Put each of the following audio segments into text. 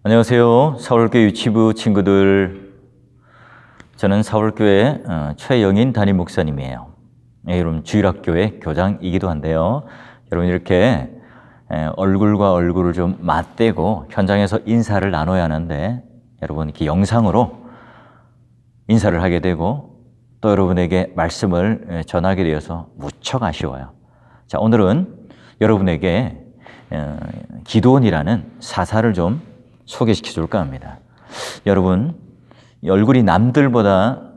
안녕하세요. 서울교회 유치부 친구들. 저는 서울교회 최영인 담임 목사님이에요. 여러분 주일학교의 교장이기도 한데요. 여러분 이렇게 얼굴과 얼굴을 좀 맞대고 현장에서 인사를 나눠야 하는데 여러분 이렇게 영상으로 인사를 하게 되고 또 여러분에게 말씀을 전하게 되어서 무척 아쉬워요. 자, 오늘은 여러분에게 기드온이라는 사사를 좀 소개시켜 줄까 합니다. 여러분, 얼굴이 남들보다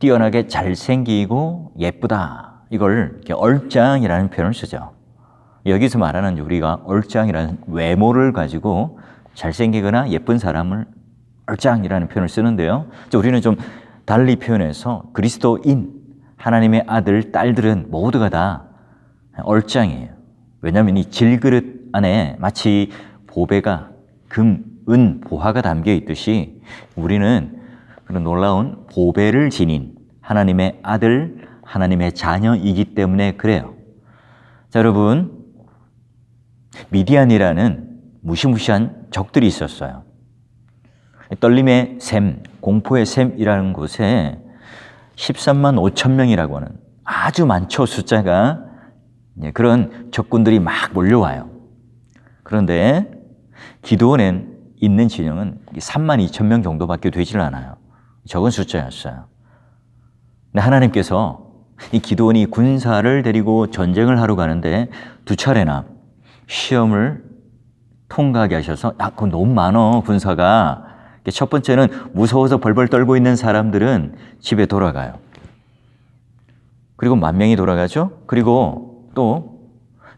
뛰어나게 잘생기고 예쁘다. 이걸 이렇게 얼짱이라는 표현을 쓰죠. 여기서 말하는 우리가 얼짱이라는 외모를 가지고 잘생기거나 예쁜 사람을 얼짱이라는 표현을 쓰는데요. 우리는 좀 달리 표현해서 그리스도인, 하나님의 아들, 딸들은 모두가 다 얼짱이에요. 왜냐하면 이 질그릇 안에 마치 보배가 금, 은, 보화가 담겨 있듯이 우리는 그런 놀라운 보배를 지닌 하나님의 아들, 하나님의 자녀이기 때문에 그래요. 자, 여러분, 미디안이라는 무시무시한 적들이 있었어요. 떨림의 샘, 공포의 샘이라는 곳에 13만 5천 명이라고 하는 아주 많죠, 숫자가. 그런 적군들이 막 몰려와요. 그런데 기드온엔 있는 진영은 3만 2천 명 정도밖에 되질 않아요. 적은 숫자였어요. 근데 하나님께서 이 기드온이 군사를 데리고 전쟁을 하러 가는데 두 차례나 시험을 통과하게 하셔서 그건 너무 많어, 군사가. 첫 번째는 무서워서 벌벌 떨고 있는 사람들은 집에 돌아가요. 그리고 10,000명이 돌아가죠. 그리고 또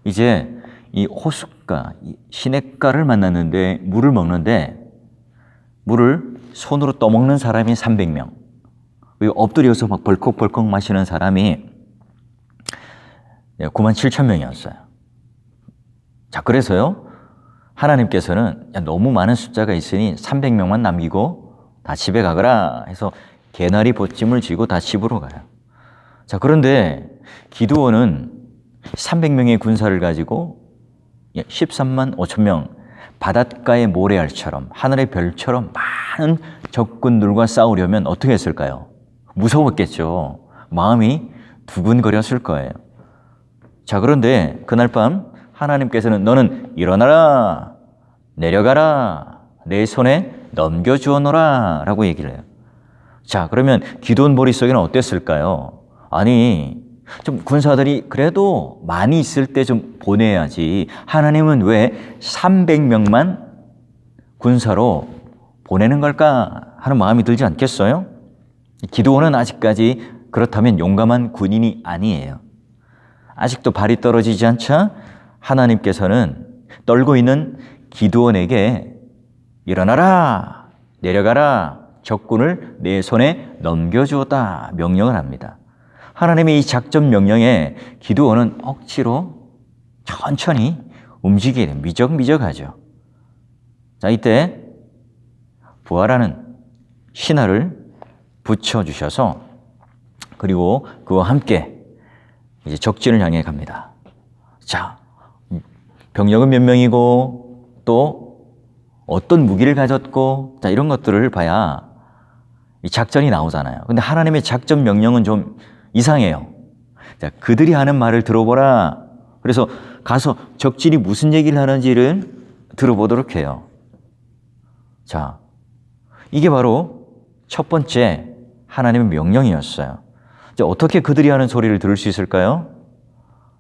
이제 이 호숫가, 시냇가를 만났는데 물을 먹는데 물을 손으로 떠먹는 사람이 300명, 그리고 엎드려서 막 벌컥벌컥 마시는 사람이 97,000명이었어요. 자, 그래서요, 하나님께서는 너무 많은 숫자가 있으니 300명만 남기고 다 집에 가거라 해서 개나리 보찜을 쥐고 다 집으로 가요. 자, 그런데 기드온은 300명의 군사를 가지고 13만 5천 명, 바닷가의 모래알처럼 하늘의 별처럼 많은 적군들과 싸우려면 어떻게 했을까요? 무서웠겠죠. 마음이 두근거렸을 거예요. 자, 그런데 그날 밤 하나님께서는 너는 일어나라, 내려가라, 내 손에 넘겨주어노라 라고 얘기를 해요. 자, 그러면 기드온 머릿속에는 어땠을까요? 아니, 좀 군사들이 그래도 많이 있을 때 좀 보내야지. 하나님은 왜 300명만 군사로 보내는 걸까 하는 마음이 들지 않겠어요? 기드온은 아직까지 그렇다면 용감한 군인이 아니에요. 아직도 발이 떨어지지 않자 하나님께서는 떨고 있는 기드온에게 일어나라, 내려가라, 적군을 내 손에 넘겨주었다 명령을 합니다. 하나님의 이 작전 명령에 기드온은 억지로 천천히 움직이게 됩니다. 미적미적하죠. 자, 이때 부하라는 신하를 붙여주셔서 그리고 그와 함께 이제 적진을 향해 갑니다. 자, 병력은 몇 명이고 또 어떤 무기를 가졌고, 자, 이런 것들을 봐야 이 작전이 나오잖아요. 근데 하나님의 작전 명령은 좀 이상해요. 자, 그들이 하는 말을 들어보라. 그래서 가서 적진이 무슨 얘기를 하는지를 들어보도록 해요. 자, 이게 바로 첫 번째 하나님의 명령이었어요. 자, 어떻게 그들이 하는 소리를 들을 수 있을까요?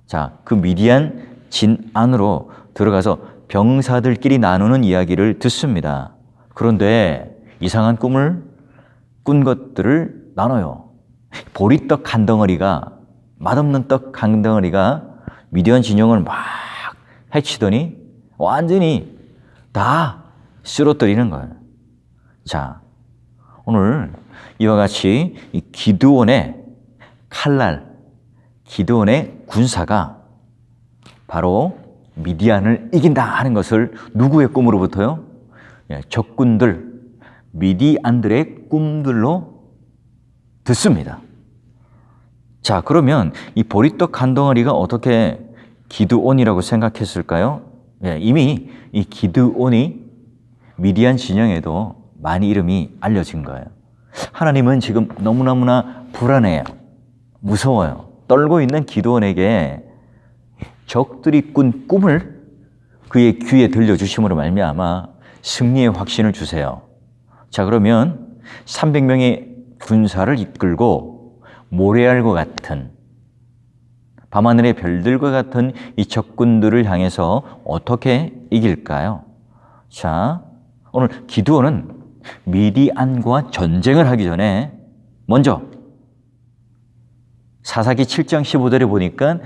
자, 그 미디안 진 안으로 들어가서 병사들끼리 나누는 이야기를 듣습니다. 그런데 이상한 꿈을 꾼 것들을 나눠요. 보리떡 한 덩어리가, 맛없는 떡 한 덩어리가 미디안 진영을 막 해치더니 완전히 다 쓰러뜨리는 거예요. 자, 오늘 이와 같이 이 기드온의 칼날, 기드온의 군사가 바로 미디안을 이긴다 하는 것을 누구의 꿈으로부터요? 적군들, 미디안들의 꿈들로 듣습니다. 자, 그러면 이 보리떡 한 덩어리가 어떻게 기드온이라고 생각했을까요? 이미 이 기드온이 미디안 진영에도 많이 이름이 알려진 거예요. 하나님은 지금 너무너무나 불안해요. 무서워요. 떨고 있는 기드온에게 적들이 꾼 꿈을 그의 귀에 들려주심으로 말미암아 승리의 확신을 주세요. 자, 그러면 300명의 군사를 이끌고 모래알과 같은 밤하늘의 별들과 같은 이 적군들을 향해서 어떻게 이길까요? 자, 오늘 기드온은 미디안과 전쟁을 하기 전에 먼저 사사기 7장 15절에 보니까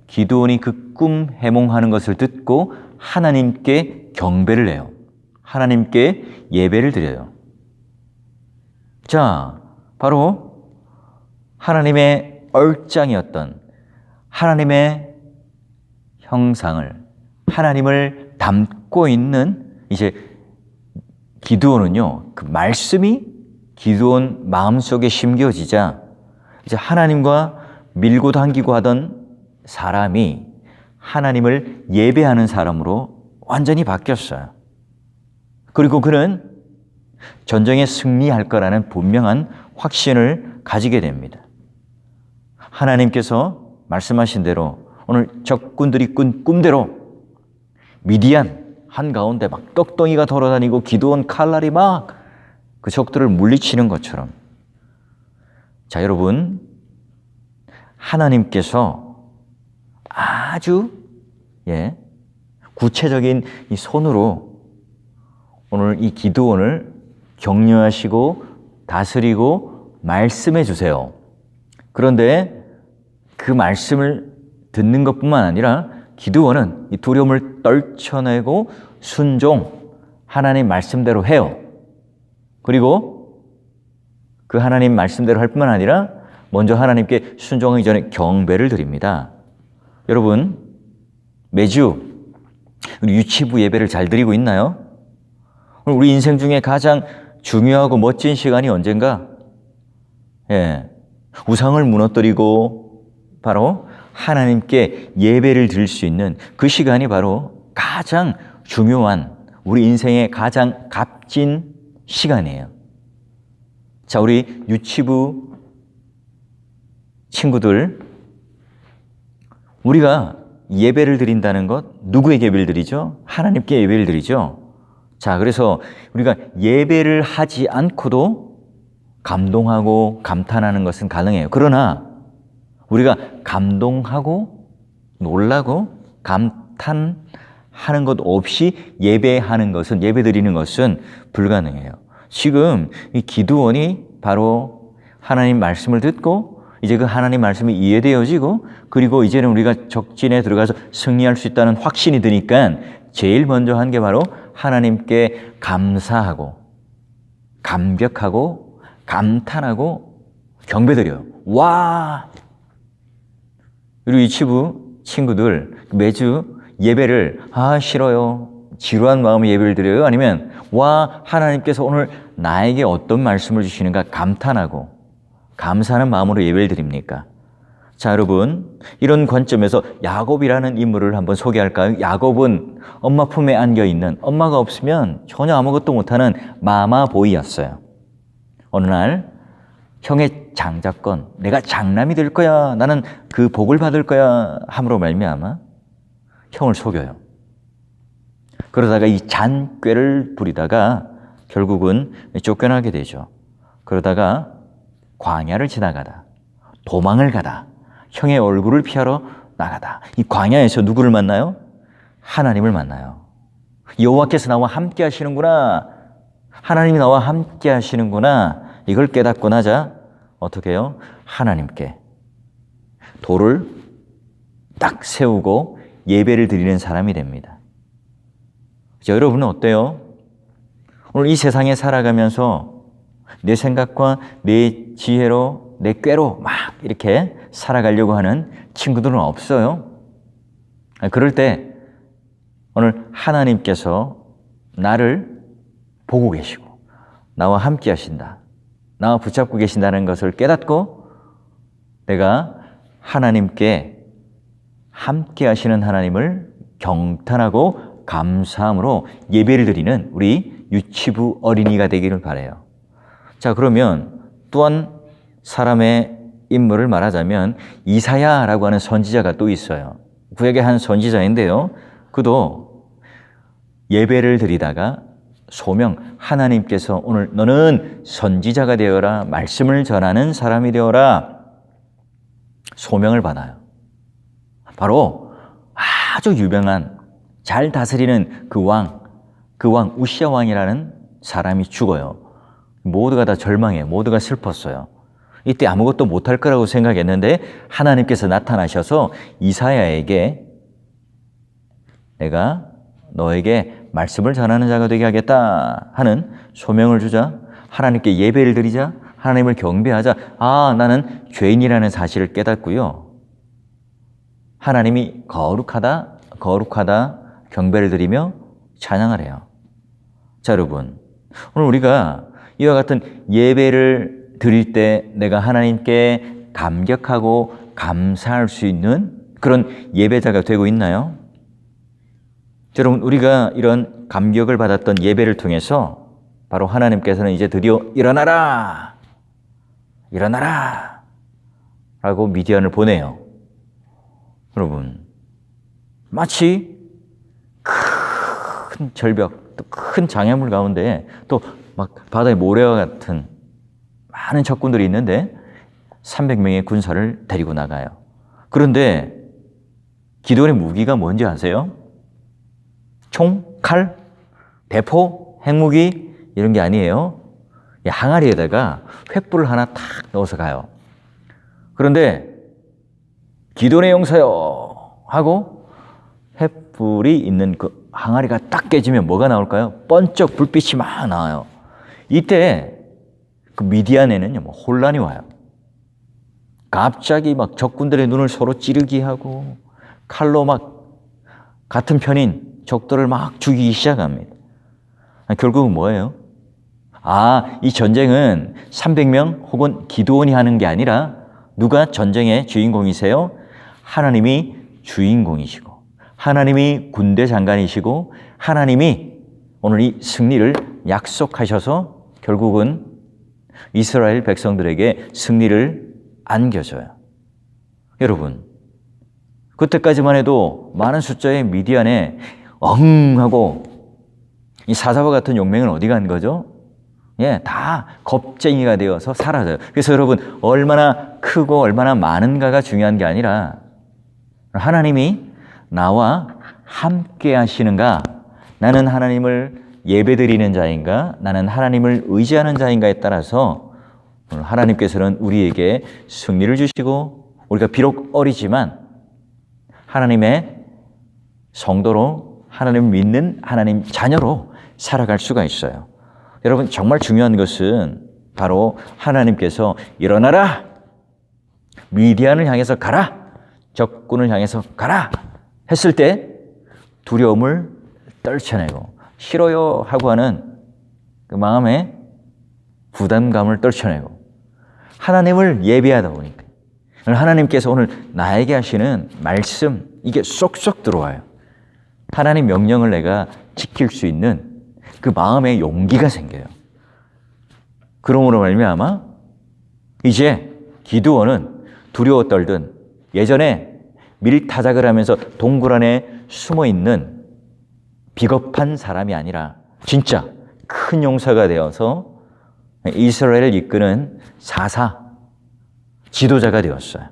기드온이 그 꿈 해몽하는 것을 듣고 하나님께 경배를 해요. 하나님께 예배를 드려요. 자, 바로 하나님의 얼짱이었던 하나님의 형상을, 하나님을 담고 있는 이제 기드온은요, 그 말씀이 기드온 마음속에 심겨지자 이제 하나님과 밀고 당기고 하던 사람이 하나님을 예배하는 사람으로 완전히 바뀌었어요. 그리고 그는 전쟁에 승리할 거라는 분명한 확신을 가지게 됩니다. 하나님께서 말씀하신 대로 오늘 적군들이 꾼 꿈대로 미디안 한가운데 막 떡덩이가 돌아다니고 기드온 칼날이 막 그 적들을 물리치는 것처럼, 자, 여러분, 하나님께서 아주 구체적인 이 손으로 오늘 이 기드온을 격려하시고 다스리고 말씀해 주세요. 그런데 그 말씀을 듣는 것뿐만 아니라 기드온은 이 두려움을 떨쳐내고 순종, 하나님 말씀대로 해요. 그리고 그 하나님 말씀대로 할 뿐만 아니라 먼저 하나님께 순종하기 전에 경배를 드립니다. 여러분, 매주 우리 유치부 예배를 잘 드리고 있나요? 우리 인생 중에 가장 중요하고 멋진 시간이 언젠가? 우상을 무너뜨리고 바로 하나님께 예배를 드릴 수 있는 그 시간이 바로 가장 중요한, 우리 인생의 가장 값진 시간이에요. 자, 우리 유치부 친구들, 우리가 예배를 드린다는 것, 누구에게 예배를 드리죠? 하나님께 예배를 드리죠. 자, 그래서 우리가 예배를 하지 않고도 감동하고 감탄하는 것은 가능해요. 그러나 우리가 감동하고 놀라고 감탄하는 것 없이 예배하는 것은, 예배 드리는 것은 불가능해요. 지금 이 기드온이 바로 하나님 말씀을 듣고 이제 그 하나님 말씀이 이해되어지고, 그리고 이제는 우리가 적진에 들어가서 승리할 수 있다는 확신이 드니까 제일 먼저 한 게 바로 하나님께 감사하고 감격하고 감탄하고 경배드려요. 와! 우리 유치부 친구들 매주 예배를 싫어요, 지루한 마음에 예배를 드려요? 아니면 와, 하나님께서 오늘 나에게 어떤 말씀을 주시는가 감탄하고 감사하는 마음으로 예배를 드립니까? 자, 여러분, 이런 관점에서 야곱이라는 인물을 한번 소개할까요? 야곱은 엄마 품에 안겨있는, 엄마가 없으면 전혀 아무것도 못하는 마마보이였어요. 어느 날 형의 장자권, 내가 장남이 될 거야, 나는 그 복을 받을 거야 함으로 말미암아 형을 속여요. 그러다가 이 잔꾀를 부리다가 결국은 쫓겨나게 되죠. 그러다가 광야를 지나가다, 도망을 가다, 형의 얼굴을 피하러 나가다, 이 광야에서 누구를 만나요? 하나님을 만나요. 여호와께서 나와 함께 하시는구나, 하나님이 나와 함께 하시는구나, 이걸 깨닫고 나자 어떻게 해요? 하나님께 돌을 딱 세우고 예배를 드리는 사람이 됩니다. 자, 여러분은 어때요? 오늘 이 세상에 살아가면서 내 생각과 내 지혜로, 내 꾀로 막 이렇게 살아가려고 하는 친구들은 없어요? 그럴 때 오늘 하나님께서 나를 보고 계시고 나와 함께 하신다, 나와 붙잡고 계신다는 것을 깨닫고 내가 하나님께 함께 하시는 하나님을 경탄하고 감사함으로 예배를 드리는 우리 유치부 어린이가 되기를 바라요. 자, 그러면 또한 사람의 인물을 말하자면 이사야라고 하는 선지자가 또 있어요. 구약의 한 선지자인데요. 그도 예배를 드리다가 소명, 하나님께서 오늘 너는 선지자가 되어라, 말씀을 전하는 사람이 되어라, 소명을 받아요. 바로 아주 유명한 잘 다스리는 그 왕 우시야 왕이라는 사람이 죽어요. 모두가 다 절망해, 모두가 슬펐어요. 이때 아무것도 못할 거라고 생각했는데 하나님께서 나타나셔서 이사야에게 내가 너에게 말씀을 전하는 자가 되게 하겠다 하는 소명을 주자, 하나님께 예배를 드리자, 하나님을 경배하자. 아, 나는 죄인이라는 사실을 깨닫고요, 하나님이 거룩하다 경배를 드리며 찬양을 해요. 자, 여러분, 오늘 우리가 이와 같은 예배를 드릴 때 내가 하나님께 감격하고 감사할 수 있는 그런 예배자가 되고 있나요? 여러분, 우리가 이런 감격을 받았던 예배를 통해서 바로 하나님께서는 이제 드디어 일어나라 라고 미디안을 보내요. 여러분, 마치 큰 절벽, 또 큰 장애물 가운데 또 막 바다의 모래와 같은 많은 적군들이 있는데 300명의 군사를 데리고 나가요. 그런데 기드온의 무기가 뭔지 아세요? 총, 칼, 대포, 핵무기 이런 게 아니에요. 항아리에다가 횃불을 하나 탁 넣어서 가요. 그런데 기드온의 용사여 하고 횃불이 있는 그 항아리가 딱 깨지면 뭐가 나올까요? 번쩍 불빛이 막 나와요. 이때 그 미디안에는 혼란이 와요. 갑자기 막 적군들의 눈을 서로 찌르기 하고 칼로 막 같은 편인 적들을 막 죽이기 시작합니다. 결국은 뭐예요? 이 전쟁은 300명 혹은 기드온이 하는 게 아니라 누가 전쟁의 주인공이세요? 하나님이 주인공이시고 하나님이 군대 장관이시고 하나님이 오늘 이 승리를 약속하셔서 결국은 이스라엘 백성들에게 승리를 안겨줘요. 여러분, 그때까지만 해도 많은 숫자의 미디안에 하고 이 사자와 같은 용맹은 어디 간 거죠? 다 겁쟁이가 되어서 사라져요. 그래서 여러분, 얼마나 크고 얼마나 많은가가 중요한 게 아니라 하나님이 나와 함께 하시는가, 나는 하나님을 예배드리는 자인가, 나는 하나님을 의지하는 자인가에 따라서 오늘 하나님께서는 우리에게 승리를 주시고 우리가 비록 어리지만 하나님의 성도로, 하나님을 믿는 하나님 자녀로 살아갈 수가 있어요. 여러분, 정말 중요한 것은 바로 하나님께서 일어나라, 미디안을 향해서 가라, 적군을 향해서 가라 했을 때 두려움을 떨쳐내고 싫어요 하고 하는 그 마음의 부담감을 떨쳐내고 하나님을 예배하다 보니까 하나님께서 오늘 나에게 하시는 말씀, 이게 쏙쏙 들어와요. 하나님 명령을 내가 지킬 수 있는 그 마음의 용기가 생겨요. 그러므로 말미암아 이제 기드온은 두려워 떨던 예전에 밀타작을 하면서 동굴 안에 숨어 있는 비겁한 사람이 아니라 진짜 큰 용사가 되어서 이스라엘을 이끄는 사사, 지도자가 되었어요.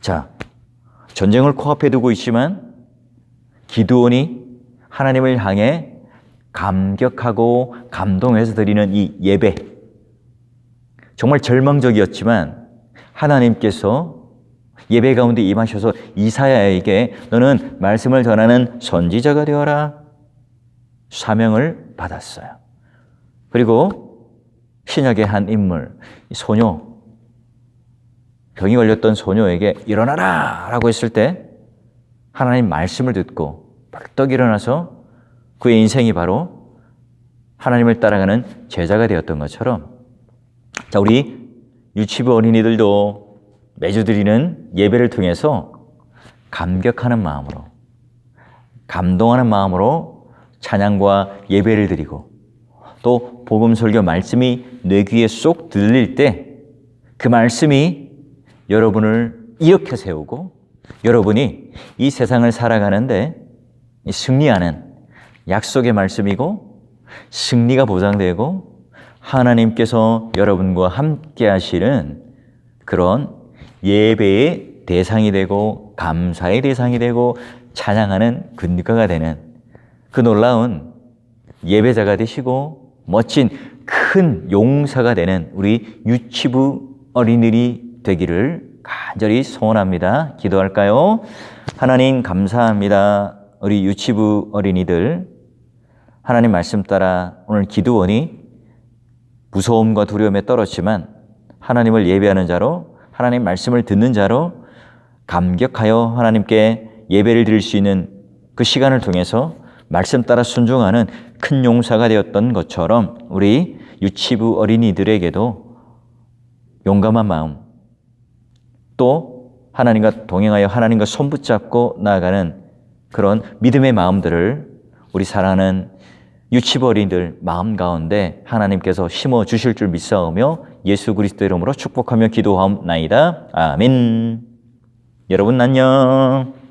자, 전쟁을 코앞에 두고 있지만 기드온이 하나님을 향해 감격하고 감동해서 드리는 이 예배, 정말 절망적이었지만 하나님께서 예배 가운데 임하셔서 이사야에게 너는 말씀을 전하는 선지자가 되어라 사명을 받았어요. 그리고 신약의 한 인물, 소녀, 병이 걸렸던 소녀에게 일어나라 라고 했을 때 하나님 말씀을 듣고 벌떡 일어나서 그의 인생이 바로 하나님을 따라가는 제자가 되었던 것처럼, 자, 우리 유치부 어린이들도 매주 드리는 예배를 통해서 감격하는 마음으로, 감동하는 마음으로 찬양과 예배를 드리고 또 복음 설교 말씀이 뇌 귀에 쏙 들릴 때 그 말씀이 여러분을 일으켜 세우고 여러분이 이 세상을 살아가는데 승리하는 약속의 말씀이고 승리가 보장되고 하나님께서 여러분과 함께 하시는 그런 예배의 대상이 되고 감사의 대상이 되고 찬양하는 근거가 되는 그 놀라운 예배자가 되시고 멋진 큰 용사가 되는 우리 유치부 어린이들이 되기를 간절히 소원합니다. 기도할까요? 하나님 감사합니다. 우리 유치부 어린이들 하나님 말씀 따라 오늘 기도원이 무서움과 두려움에 떨었지만 하나님을 예배하는 자로 하나님 말씀을 듣는 자로 감격하여 하나님께 예배를 드릴 수 있는 그 시간을 통해서 말씀 따라 순종하는 큰 용사가 되었던 것처럼 우리 유치부 어린이들에게도 용감한 마음 또 하나님과 동행하여 하나님과 손붙잡고 나아가는 그런 믿음의 마음들을 우리 사랑하는 유치부 어린이들 마음 가운데 하나님께서 심어 주실 줄 믿사오며 예수 그리스도 이름으로 축복하며 기도하옵나이다. 아멘. 여러분 안녕.